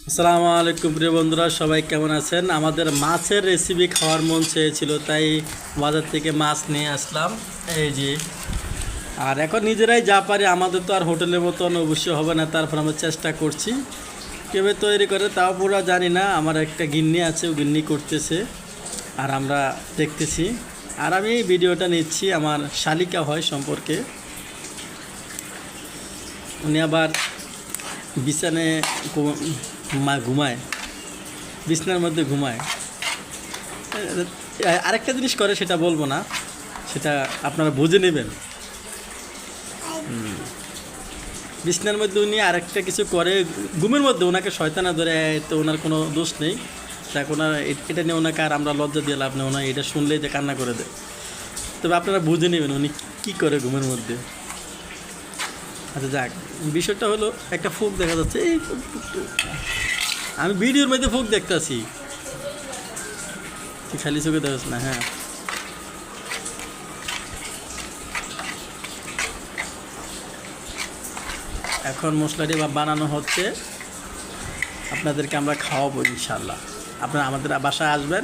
আসসালামু আলাইকুম প্রিয় বন্ধুরা, সবাই কেমন আছেন? আমাদের মাছের রেসিপি খাওয়ার মন চেয়েছিল, তাই বাজার থেকে মাছ নিয়ে আসলাম। এই যে, আর এখন নিজেরাই যা পারি, আমাদের তো আর হোটেলের মতন অবশ্যই হবে না, তারপর আমরা চেষ্টা করছি কীভাবে তৈরি করে তাও পুরো জানি না। আমার একটা গিন্নি আছে, ও গিন্নি করতেছে আর আমরা দেখতেছি। আর আমি ভিডিওটা নিচ্ছি আমার শালিকা হয় সম্পর্কে। উনি আবার বিছানায় ঘুমায়, বিছানার মধ্যে ঘুমায়। আরেকটা জিনিস করে, সেটা বলবো না, সেটা আপনারা বুঝে নেবেন। বিছানার মধ্যে উনি আরেকটা কিছু করে, ঘুমের মধ্যে ওনাকে শয়তানা ধরে, তো ওনার কোনো দোষ নেই। দেখ, ওনার এটা নিয়ে ওনাকে আর আমরা লজ্জা দিয়ে লাভ নেই, ওনার এটা শুনলেই যে কান্না করে দেয়। তবে আপনারা বুঝে নেবেন উনি কী করে ঘুমের মধ্যে। আচ্ছা যাক, বিষয়টা হলো একটা ফুক দেখা যাচ্ছে, এই আমি ভিডিওর মধ্যে ফুক দেখতেছি, খালি চোখে দেখাস না। হ্যাঁ, এখন মশলাটি বানানো হচ্ছে, আপনাদেরকে আমরা খাওয়াবো ইনশাল্লাহ। আপনারা আমাদের বাসায় আসবেন,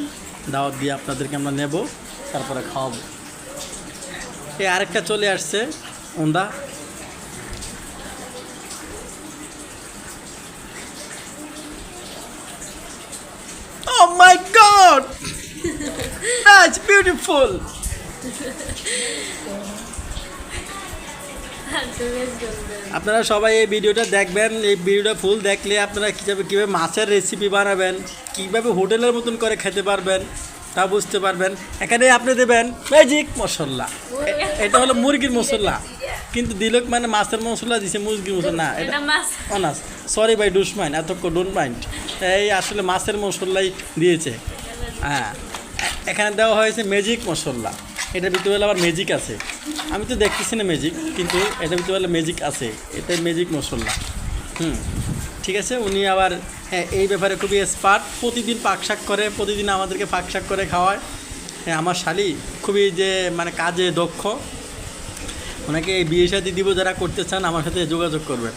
দাওয়াত দিয়ে আপনাদেরকে আমরা নেব, তারপরে খাওয়াবো। এই আরেকটা চলে আসছে Onda. Oh my God! That's beautiful! আপনারা সবাই এই ভিডিওটা দেখবেন। এই ভিডিওটা ফুল দেখলে আপনারা কীভাবে মাছের রেসিপি বানাবেন, কীভাবে হোটেলের মতন করে খেতে পারবেন তা বুঝতে পারবেন। এখানে আপনি দেবেন ম্যাজিক মশলা, এটা হলো মুরগির মশলা, কিন্তু দিলক মানে মাছের মশলা দিছে, মুরগির মশলা না, এটা অনাস। সরি ভাই, ডুস মাইন্ড, এতক্ষণ ডোন্ট মাইন্ড। এই আসলে মাছের মশলাই দিয়েছে। হ্যাঁ, এখানে দেওয়া হয়েছে ম্যাজিক মশলা। এটার ভিতরে আবার ম্যাজিক আছে, আমি তো দেখতেছি না ম্যাজিক, কিন্তু এটার ভিতরে ম্যাজিক আছে, এটাই ম্যাজিক মশলা। ঠিক আছে। উনি আবার এই ব্যাপারে খুবই এক্সপার্ট, প্রতিদিন পাকশাক করে, প্রতিদিন আমাদেরকে পাকশাক করে খাওয়ায়। হ্যাঁ, আমার শালি খুবই যে মানে কাজে দক্ষ। ওনাকে এই বিয়ে সাথে দিব, যারা করতে চান আমার সাথে যোগাযোগ করবেন।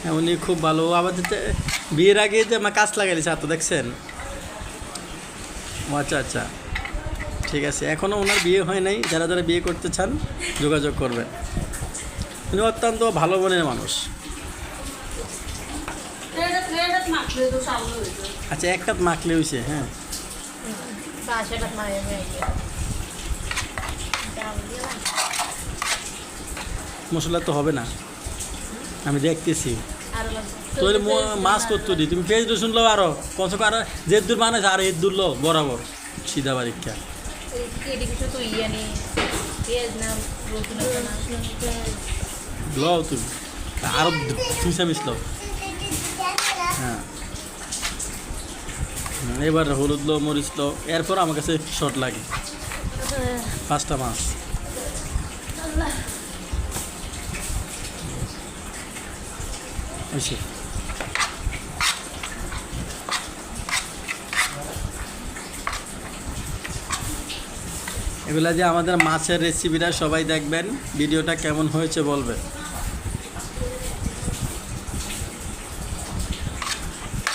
হ্যাঁ, উনি খুব ভালো। আবার বিয়ের আগে যে আমার কাজ লাগাইছে, তো দেখছেন। আচ্ছা আচ্ছা, ঠিক আছে। এখনও ওনার বিয়ে হয় নাই, যারা যারা বিয়ে করতে চান যোগাযোগ করবেন। উনি অত্যন্ত ভালো মনের মানুষ। আচ্ছা, এক কাপ মাখলে হয়েছে। হ্যাঁ, মশলা তো হবে না, আমি দেখতেছি। তোর মাছ করতো দি, তুমি পেঁয়াজ রসুন লো, আরো কমসে কম আরো যে দূর বানাইছে, আর এর দূর লো বরাবর সিধা বারিকা লও তুমি, আরো 2 চামচ লও। হ্যাঁ, এবার হলুদ লো, মরিচ লো, এরপর আমার কাছে শর্ট লাগে 5টা মাছ। এগুলা যে আমাদের মাছের রেসিপিটা সবাই দেখবেন, ভিডিওটা কেমন হয়েছে বলবেন।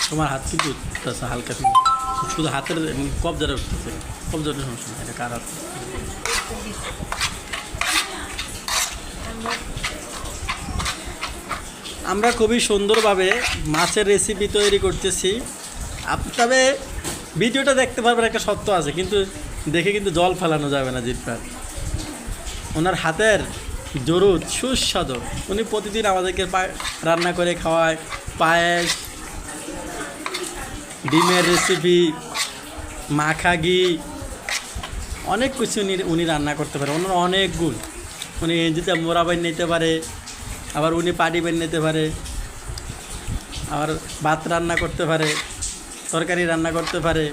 তোমার হাত কিন্তু উঠতেছে হালকা, শুধু হাতের কবজাটা উঠতেছে, কবজাটা সমস্যা না, এটা কার হাত। আমরা খুবই সুন্দরভাবে মাছের রেসিপি তৈরি করতেছি। তবে ভিডিওটা দেখতে পারবেন, একটা সত্য আছে, কিন্তু দেখে কিন্তু জল ফেলানো যাবে না জিতবার। ওনার হাতের জরুদ সুস্বাদু। উনি প্রতিদিন আমাদেরকে রান্না করে খাওয়ায়, পায়েস, ডিমের রেসিপি, মাখা ঘি, অনেক কিছু উনি রান্না করতে পারে। ওনার অনেক গুণ। উনি যেটা মোড়া বাইন নিতে পারে, আবার উনি পাটি বাইন নিতে পারে, আবার ভাত রান্না করতে পারে, তরকারি রান্না করতে পারে,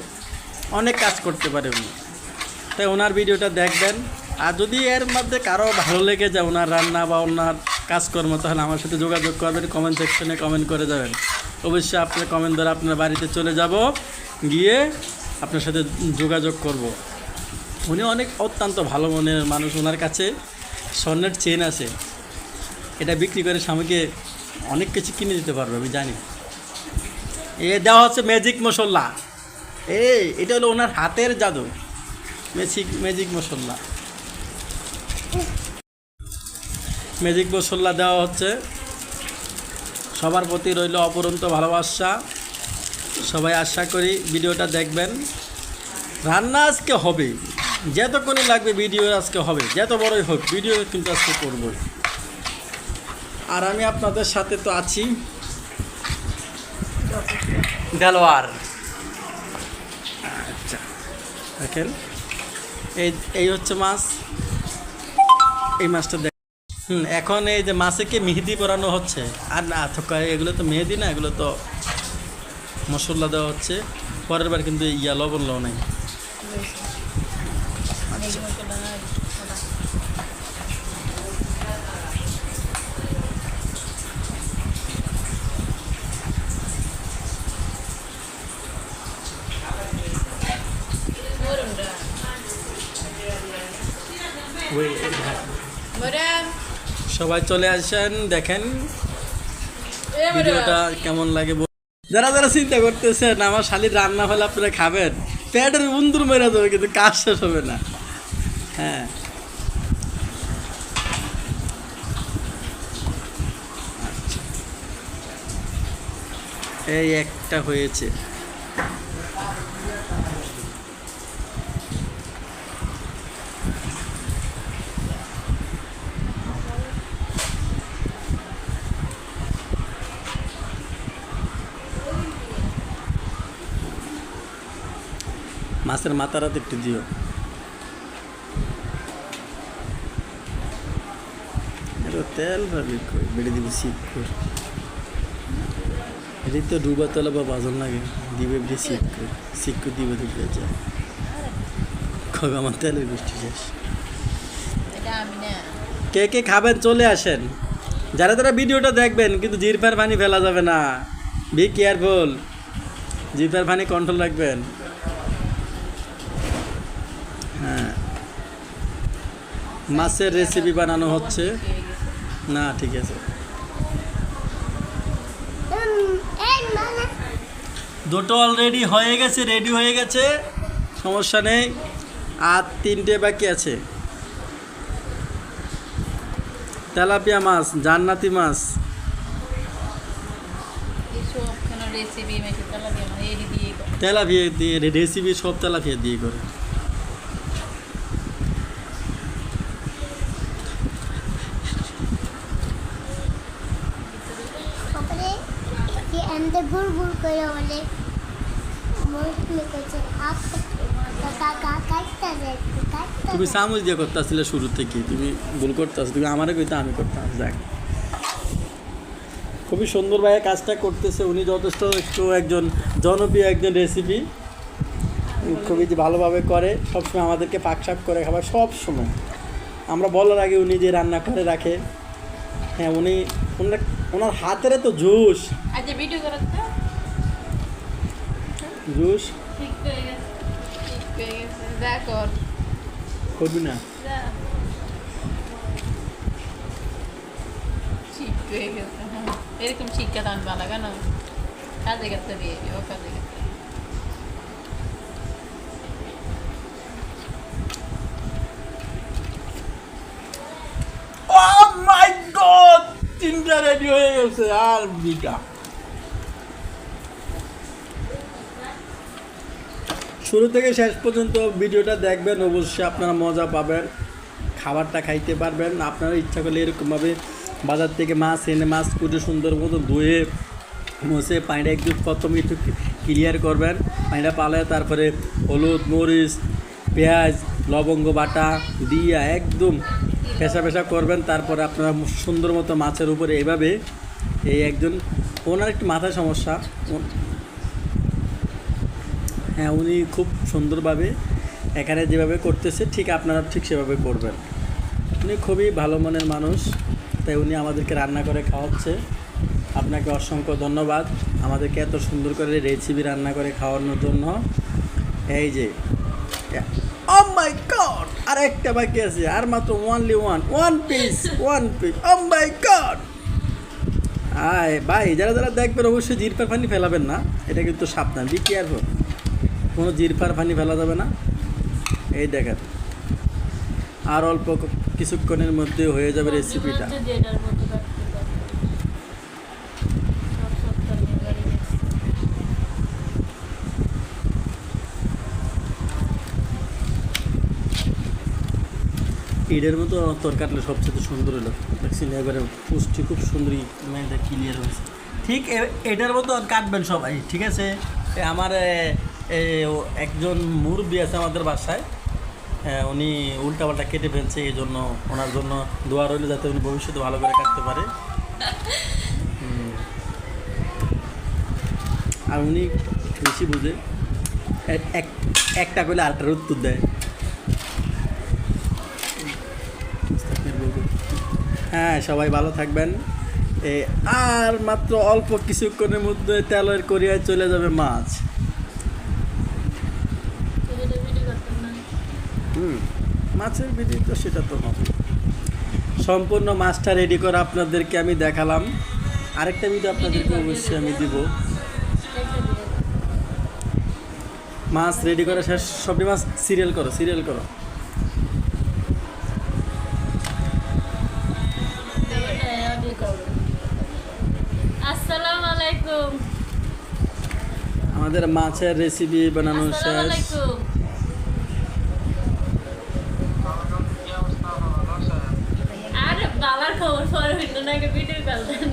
অনেক কাজ করতে পারে উনি। তাই ওনার ভিডিওটা দেখবেন। আর যদি এর মধ্যে কারো ভালো লেগে যায় ওনার রান্না বা ওনার কাজকর্ম, তাহলে আমার সাথে যোগাযোগ করবেন, কমেন্ট সেকশনে কমেন্ট করে যাবেন। অবশ্যই আপনার কমেন্ট দ্বারা আপনার বাড়িতে চলে যাব, গিয়ে আপনার সাথে যোগাযোগ করব। উনি অনেক অত্যন্ত ভালো মনের মানুষ। ওনার কাছে স্বর্ণের চেন আছে, এটা বিক্রি করে স্বামীকে অনেক কিছু কিনে দিতে পারবে আমি জানি। এ দেওয়া হচ্ছে ম্যাজিক মশলা, এটা হলো ওনার হাতের জাদু, ম্যাজিক মশলা। ম্যাজিক মশলা দেওয়া হচ্ছে। সবার প্রতি রইল অপরন্ত ভালোবাসা। সবাই আশা করি ভিডিওটা দেখবেন। রান্না আজকে হবে, যতক্ষণই লাগবে ভিডিও আজকে হবে, যত বড়ই হোক ভিডিও কিন্তু আজকে করবই। আর আমি আপনাদের সাথে তো আছি, দেলোয়ার। আচ্ছা দেখেন, এই হচ্ছে মাছ, এই মাছটা দেখ। এখন এই যে মাছেকে মেহেদি পরানো হচ্ছে। আর না তো এগুলো তো মেহেদি না, এগুলো তো মশলা দেওয়া হচ্ছে। পরের বার কিন্তু লবণ লও নাই। সবাই চলে আসেন, দেখেন ভিডিওটা কেমন লাগে। যারা যারা চিন্তা করতেছেন আমার শালির রান্না হলে আপনারা খাবেন, পেটের বন্ধুর মেরা যাবে কিন্তু কাজ শেষ হবে না। হ্যাঁ, এই একটা হয়েছে। মাছের মাথাটা একটু দিও। তেল ভাবি বেড়ে দিবি শিক্ষুর, এটি তো ডুবা তলা বা বাজন লাগে দিবে বেশি শিক্ষু দিবে দিবে যায় খোক আমার তেলের গোষ্ঠী শেষ। কে কে খাবেন চলে আসেন। যারা যারা ভিডিওটা দেখবেন কিন্তু জিরফার পানি ফেলা যাবে না, বি কেয়ারফুল, জিরফার পানি কন্ট্রোল রাখবেন। হ্যাঁ, মাছের রেসিপি বানানো হচ্ছে না, ঠিক আছে। দুটো অলরেডি হয়ে গেছে, রেডি হয়ে গেছে, সমস্যা নেই। আর 3টে বাকি আছে। তেলাপিয়া মাছ, জান্নাতি মাছ, তেলাপিয়া দিয়ে রেসিপি সব তেলাপিয়া দিয়ে করে। তুমি চামচ দিয়ে করতেছিলে শুরু থেকে, তুমি ভুল করতেছ, তুমি আমারে কইতে আমি করতাম। যাক, খুবই সুন্দরভাবে কাজটা করতেছে উনি, যথেষ্ট একটু একজন জনপ্রিয় একজন রেসিপি, খুবই ভালোভাবে করে। সবসময় আমাদেরকে পাকশাক করে খাবার, সব সময় আমরা বলার আগে উনি যে রান্না করে রাখে। হ্যাঁ, ওনার হাতের তো জুস, জুস করবি না। এরকম শিক্ষা দান ভালো কেন, কাজে করতে দিয়ে ও কাজে করতে। Oh my God! 3টা রেডি হয়ে গেছে আর 2টা। শুরু থেকে শেষ পর্যন্ত ভিডিওটা দেখবেন, অবশ্যই আপনারা মজা পাবেন, খাবারটা খাইতে পারবেন। আপনারা ইচ্ছা করলে এরকমভাবে বাজার থেকে মাছ এনে মাছ কুটে সুন্দর মতো ধুয়ে মুছে পানিটা একটু প্রথমে একটু ক্লিয়ার করবেন, পানিটা পালায় তারপরে হলুদ, মরিচ, পেঁয়াজ, লবঙ্গ বাটা দিয়ে একদম পেশা পেশা করবেন। তারপরে আপনারা সুন্দর মতো মাছের উপরে এইভাবে, এই একজন ওনার একটু মাথায় সমস্যা, হ্যাঁ উনি খুব সুন্দরভাবে এখানে যেভাবে করতেছে ঠিক আপনারা ঠিক সেভাবে করবেন। উনি খুবই ভালো মনের মানুষ, তাই উনি আমাদেরকে রান্না করে খাওয়াচ্ছে। আপনাকে অসংখ্য ধন্যবাদ আমাদেরকে এত সুন্দর করে রেসিপি রান্না করে খাওয়ানোর জন্য। এই যে ও মাই গড, আর একটা বাকি আছে, আর মাত্র ওয়ান পিস। ও মাই গড, ভাই যারা যারা দেখবেন অবশ্যই জিরফার পানি ফেলাবেন না, এটা কিন্তু সাবধান, বি কেয়ারফুল। কোনো জিরফার পানি ফেলা যাবে না। এই দেখেন, আর অল্প কিছুক্ষণের মধ্যে হয়ে যাবে রেসিপিটা। ইডের মতো তরকারি সবচেয়ে সুন্দর হলো, দেখছেন এবারে পুষ্টি খুব সুন্দরই মেয়েটা ক্লিয়ার হয়েছে। ঠিক এটার মতো কাটবেন সবাই, ঠিক আছে? আমার একজন মুরব্বী আছে আমাদের বাসায়, উনি উল্টাপাল্টা কেটে ফেলছে, এই জন্য ওনার জন্য দোয়া রইল যাতে উনি ভবিষ্যতে ভালো করে কাটতে পারে। আর উনি বেশি বুঝে, একটা করলে আরেকটার উত্তর দেয়। হ্যাঁ, সবাই ভালো থাকবেন। আর মাত্র অল্প কিছুক্ষণের মধ্যে তেলের কড়াইয়ে চলে যাবে মাছ। মাছের ভিডিও তো সেটা তো হবে। সম্পূর্ণ মাছটা রেডি করা আপনাদেরকে আমি দেখালাম। আরেকটা ভিডিও আপনাদেরকে অবশ্যই আমি দিব। মাছ রেডি করা শেষ, সবটি মাছ সিরিয়াল করো, সিরিয়াল করো। আসসালামু আলাইকুম। আমাদের মাছের রেসিপি বানানো শেষ। আরে বাবার খবর পরে হইল না, ভিডিও কল দেন।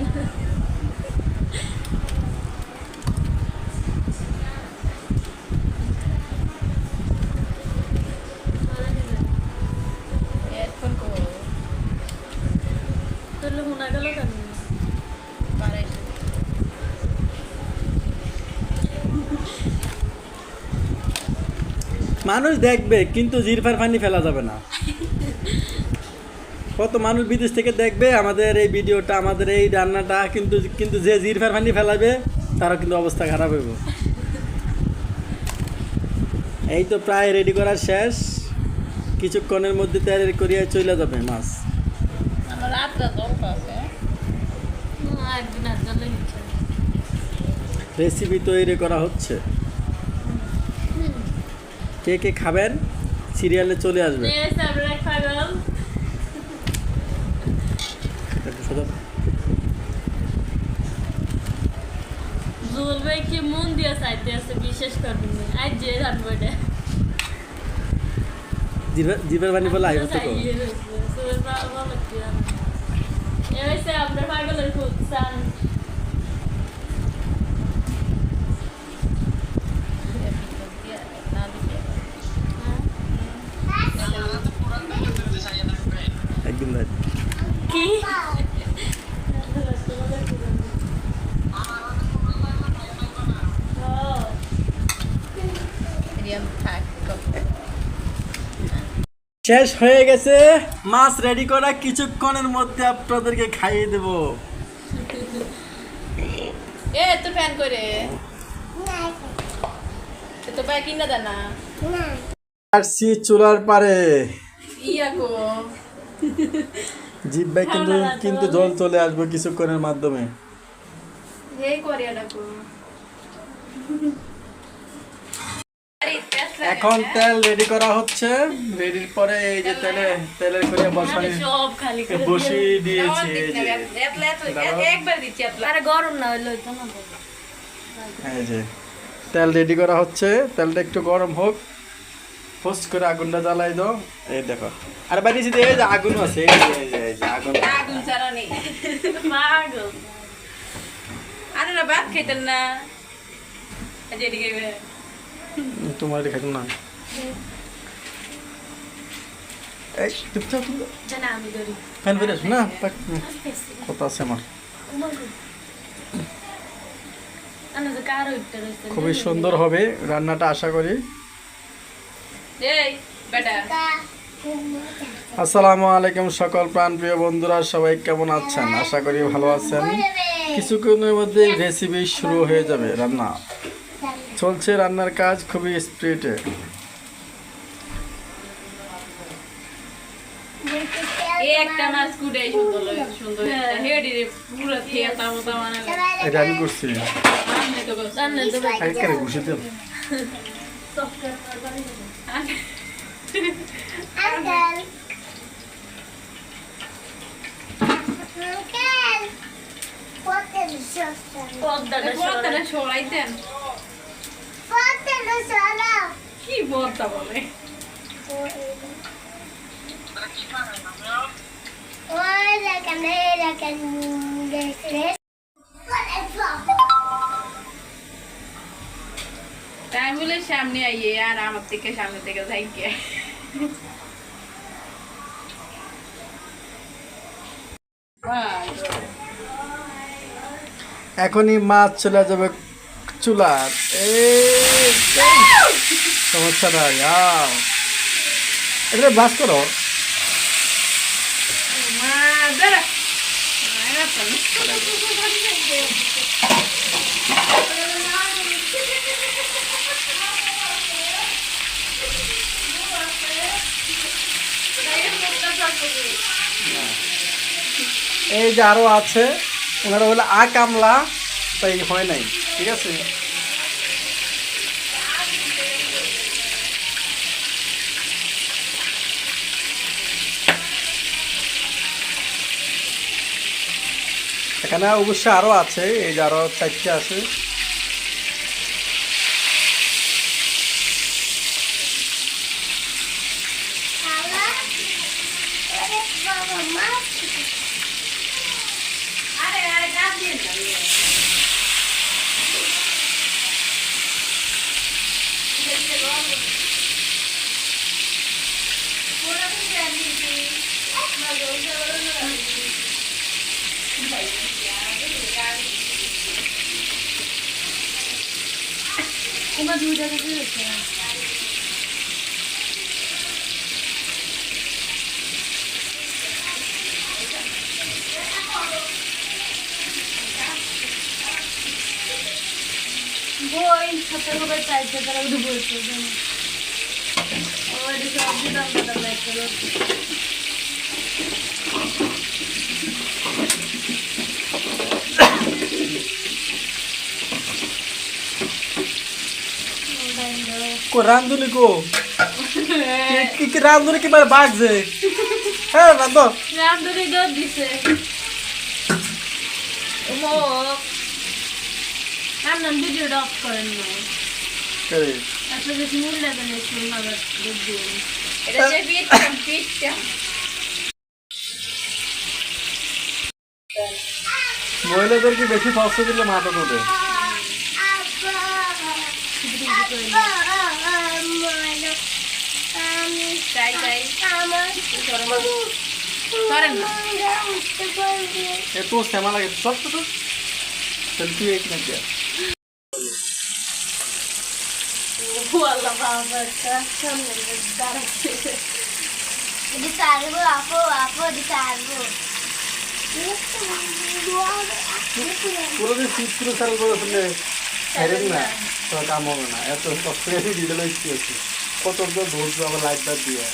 মানুষ দেখবে কিন্তু জিরফার পানি ফেলা যাবে না। কত মানুষ বিদেশ থেকে দেখবে আমাদের এই ভিডিওটা, আমাদের এই রান্নাটা, কিন্তু কিন্তু যে জিরফার পানি ফেলাবে তারও কিন্তু অবস্থা খারাপ হইব। এই তো প্রায় রেডি করা শেষ, কিছুক্ষণের মধ্যে তৈরি করিয়া চলে যাবে মাছ। রেসিপি তৈরি করা হচ্ছে। কে কে খাবেন সিরিয়ালে চলে আসবে। জুল ভাই কি মন দিয়া চাইতে আছে, বিশেষ করে আজ যে রান্না এটা জিভের পানি বলে আই হতো। এসে আপনার পাগলের খুব চান। একদম রাইট। কি শেষ হয়ে গেছে মাছ রেডি করা, কিছুক্ষণের মধ্যে আপনাদেরকে খাইয়ে দেব। এ তো ফ্যান করে তো ভাই কিনা দেন না আসছি চুলার পারে। ইয়া গো জিভ কিন্তু কিন্তু জল চলে আসবে কিছুক্ষণের মাধ্যমে। এই কোরিয়াটা গো এখন তেল রেডি করা হচ্ছে। রেডির পরে এই যে তেলের করে সব খালি করে বসিয়ে দিয়েছি। এই যে একবার দিচ্ছি আরে গরম না হইলো তো না। এই যে তেল রেডি করা হচ্ছে, তেলটা একটু গরম হোক, ফোস্ট করে আগুনটা জ্বালাই দাও। এই দেখো, আর বাড়ি এই যে আগুন আছে, এই যে আগুন ছাড়া নেই পাগল। আরে না ভাত খেতেন না আজ এদিকে তোমার খাইতাম না। এই চুপচাপ জানা আমি ধরি ফ্যান বের আস না, কথা আছে আমার। খুবই সুন্দর হবে রান্নাটা, আশা করি। আসসালামু আলাইকুম সকল প্রাণপ্রিয় বন্ধুরা, সবাই কেমন আছেন? আশা করি ভালো আছেন। কিছুক্ষণের মধ্যে রেসিপি শুরু হয়ে যাবে। রান্না চলছে, রান্নার কাজ খুবই স্পিডে। একটা মাছ কুটে সুন্দর লাগে সুন্দর হেডি রে পুরো থিয়েটা মতো মানে এটা আমি করছি আমি তো জানি তো একেবারে ঘুষে দিলাম পদ্মাটা সরাইতেন কি পদ্মা বলে তাই বলে সামনে আইয়ে আর আমার থেকে সামনে থেকে যাই কে এখনই মাছ চলে যাবে চুলার সমস্যা নাই এটা বাস করো মা দাঁড়া এই যে আরো আছে ওনারা হলো কামলা তাই হয় নাই ঠিক আছে এখানে অবশ্য আরো আছে এই যে আরো 4টা আছে বই সাথে করে চাইছে তারা উঠে বলছে আমার এটা সবজি দাম দাম লাগছে রান্ধুনি কো কি রান্ধুনি কি মানে বাগছে হ্যাঁ রান্ধো রামদুরি দুধ দিছে আপনার ভিডিওটা অফ করেন না একটা যে মূল্য দেন শুনলাম দুধ দিয়ে এটা যে পিঠটা মহিলাদের কি বেশি ফসল দিলে মাথা তোলে চাই চাই করেন না একটু শ্যামা লাগে সব তো সেলফি এক না দিয়া ওয়াল্লাহ বাবা সামনে দাঁড়াচ্ছে এটি চাইবো আপু আপু এটি চাইবো পুরো দিন শীত পুরো সাল করে ফেললে হেরেন না তো কাম হবে না এত কষ্ট করে ডিটেল ইচ্ছে আছে কত ধৈর্য আবার লাইটটা দিয়ে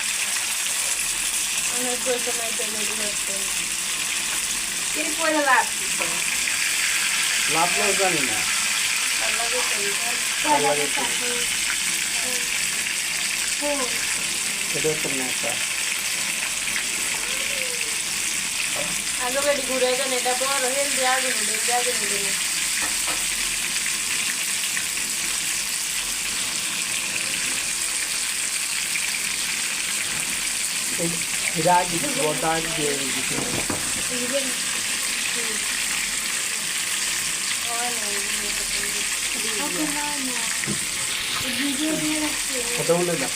অনেক পয়সা নাই চলে যাচ্ছে এর পয়সা লাভ লাভ লস জানি না এটা হচ্ছে না একটা আগে বেটি ঘুরে গেলে এটা বড় হেলদি আগে নিলে রাগ বড় দিয়ে কথা বলে না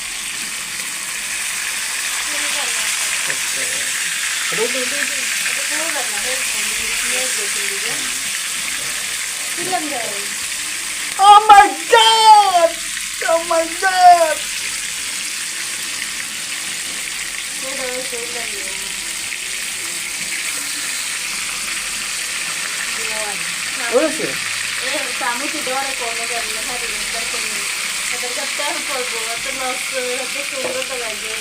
Oh my god! Oh my god! হয়েছে সামুটি দেওয়ার কোনো জানি না হারি এটা করতে পারবো এত নষ্ট এত সুন্দর তো লাগে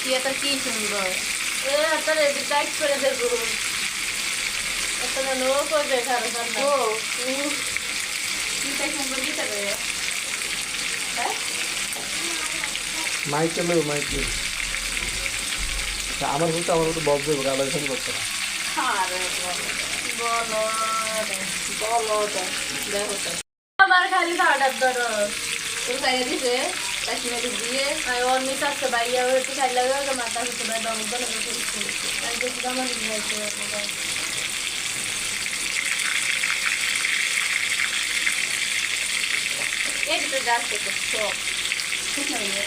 টিয়াটা কি সুন্দর। এ আপনার এদিক টাইট করে দেবো আপনার নো করবে খারো ও টিয়াটা সুন্দর দিতে দেবে। হ্যাঁ মাইকে লো মাইকে আমার তো বব দেবো গালা এখানে করছে না আরে বলো বলো দেখো তো আমার খালি খাওয়াটার ধরো তোর খাইয়ে দিছে কাশ্মীরি দিয়ে আর অন্য চারটে বাইয়া একটু খাই লাগে তো মাথা হচ্ছে ভাই দম দলে আর বেশি দাম দিয়েছে এই তো যাচ্ছে তো সব ঠিক নয়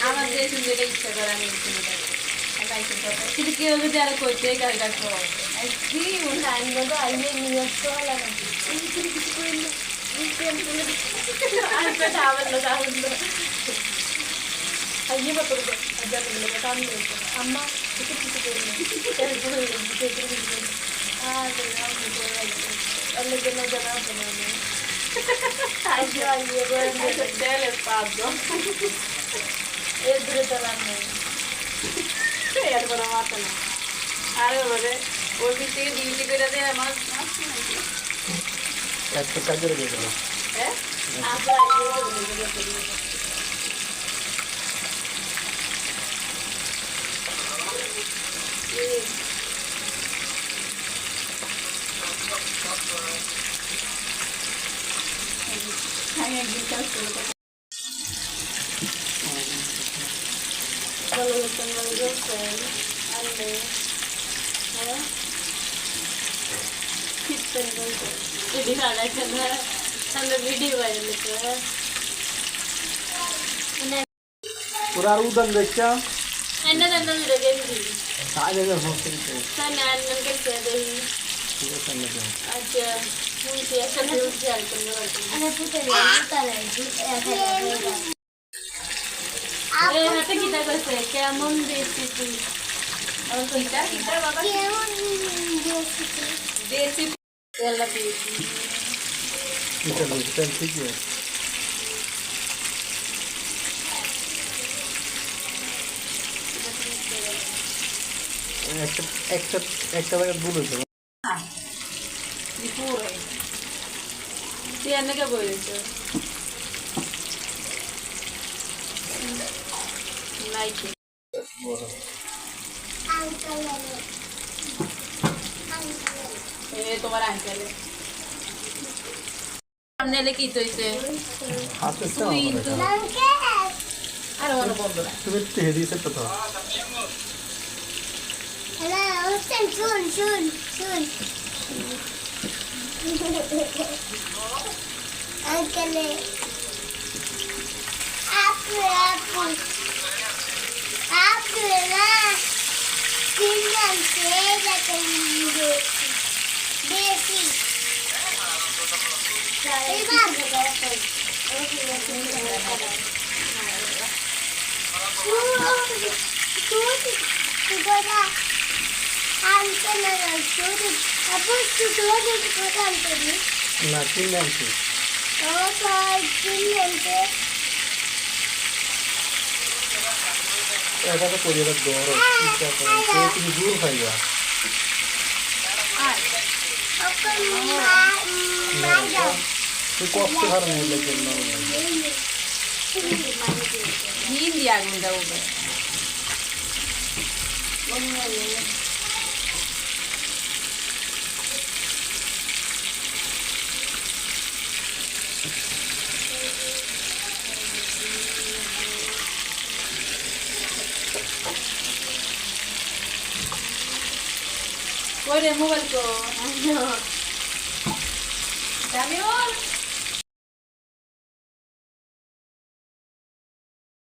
আমার যে সুন্দর ইচ্ছা করে আমি কিন্তু কেউ যদি আরে করতে গাড়ি গাড়ি কি মনে আইন বলতো আইনে নিয়ে আসতে হলো না কিছু করে না আর পেটা আবার লোক আসলো আইনে বা করবো আজাদ লোক কাম করতে আম্মা কিছু কিছু করে না তেল করে দিতে করে আর নাম করে আল্লাহ জানা জানা বানানো আইয়ে আইয়ে বলে তেলে পাব দো এর দূরে তো রান্না এর বড় মাথা না আরে বলে ওই পিস থেকে ডিউটি করে দেয় আমার একটা কাজে রেখে গেল হ্যাঁ আবার আমি একদিন কাজ করবো kalau teman girlfriend ada ya kita girlfriend jadi ada karena sampai video viral itu তোর আর উদান দেখা anda tanda video game কাজে হচ্ছে তো sana anda kerja dari ঠিক আছে আমি যাই aja mungkin ya sana hujan teman ada putih lagi হাতে কিটা করছে কেমন দেখছি আর কিটা কিটা বাবা কেমন দেশি তেল লাগি এটা লোকটা ঠিক আছে একটা একটা একটা জায়গা বলেছে পুরো তুই এনেকে বলেছো লাইকে বড় এ তোমার আঙ্কেলে সামনে কি তৈছে হাতে তুই তো আর মনে বন্ধ না তুমি তেহে দিয়েছে তো তো Hello, soon. Uncle, apple. Tinggal saya desi. না কিনে আনছি এটা তো করিয়ে রাখ গরম তুমি দূর খাই যা তুই কষ্ট হার নেই লেগে হিন্দি আগুন দাও Kau ada mobile ko?